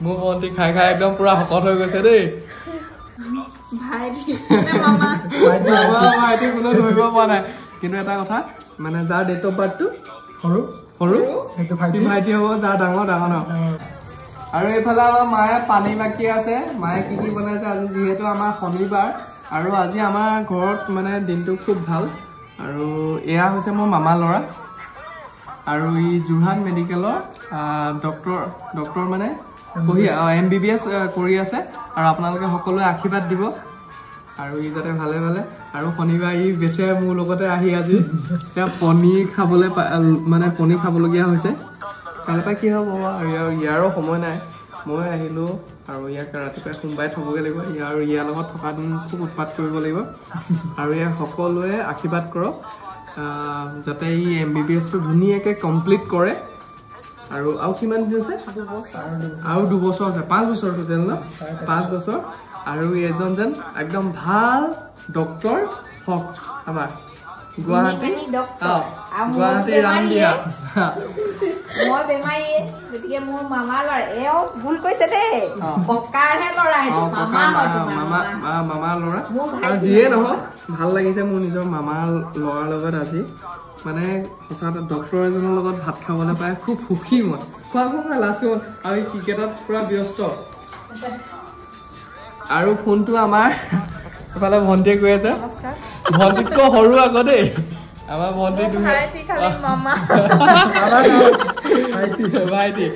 মোৰ ভণ্টি খাই খাই একদম পুৰা শকত হৈ গৈছে দেই ভাইটি মামা ভাইটি কোনো ধৰিব পৰা নাই কিন্তু এটা কথা মানে যাৰ ডেট অফ বাৰ্থটো সৰু সৰু সেইটো ভাইটি হ'ব যাৰ ডাঙৰ ডাঙৰ ন আৰু এইফালে আমাৰ মায়ে পানী বাকি আছে মায়ে কি কি বনাইছে আজি যিহেতু আমাৰ শনিবাৰ আৰু আজি আমাৰ ঘৰত মানে দিনটো খুব ভাল আৰু এয়া হৈছে মোৰ মামা ল'ৰা আৰু ই যোৰহাট মেডিকেলৰ ডক্টৰ মানে বহি MBBS কৰি আছে আৰু আপোনালোকে সকলোৱে আশীৰ্বাদ দিব আৰু ই যাতে ভালে ভালে আৰু শনিবাৰ ই বেচে মোৰ লগতে আহি আজি এতিয়া পনীৰ খাবলৈ মানে পনীৰ খাবলগীয়া হৈছে কাইলৈ পৰা কি হ'ব আৰু ইয়াৰো সময় নাই মই আহিলোঁ আৰু ইয়াক ৰাতিপুৱাই সোমবাৰে থ'বগৈ লাগিব আৰু ইয়াৰ লগত থকা দিন খুব উৎপাত কৰিব লাগিব আৰু ইয়াক সকলোৱে আশীৰ্বাদ কৰক যাতে ই MBBSটো ধুনীয়াকৈ কমপ্লিট কৰে আৰু কিমান দিন আছে আৰু 2 বছৰ আছে 5 বছৰ টোটেল ন 5 বছৰ আৰু এজন যেন একদম ভাল ডক্টৰ হওক আমাৰ গুৱাহাটী ৰামদিয়া মই বেমাৰী গতিকে মোৰ মামা ল'ৰা এও ভুল কৈছে দেই ককাৰহে ল'ৰা মামাৰ ল'ৰা আৰু যিয়ে নহওক ভাল লাগিছে মোৰ নিজৰ মামাৰ ল'ৰাৰ লগত আজি মানে সঁচাতে ডক্টৰ এজনৰ লগত ভাত খাবলৈ পাই খুব সুখী মই খোৱা লাষ্ট আৰু ক্ৰিকেটত পুৰা ব্যস্ত আৰু ফোনটো আমাৰ এফালে ভণ্টিয়ে কৈ আছে ভণ্টিতকৈ সৰু আকৌ দেই আমাৰ ভণ্টি ভাইটি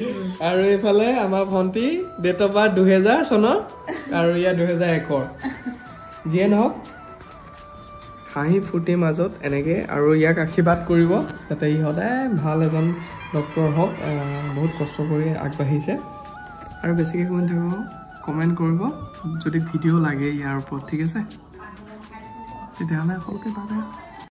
আৰু এইফালে আমাৰ ভণ্টি ডেট অফ বাৰ্থ 2000 চনৰ আৰু ইয়াৰ 2001 যিয়ে নহওক হাঁহি ফূৰ্তিৰ মাজত এনেকৈ আৰু ইয়াক আশীৰ্বাদ কৰিব যাতে ই সদায় ভাল এজন ডক্টৰ হওক বহুত কষ্ট কৰি আগবাঢ়িছে আৰু বেছিকৈ কৈ নাথাকিব কমেণ্ট কৰিব যদি ভিডিঅ' লাগে ইয়াৰ ওপৰত ঠিক আছে তেতিয়াহ'লে সকলোকে পাবে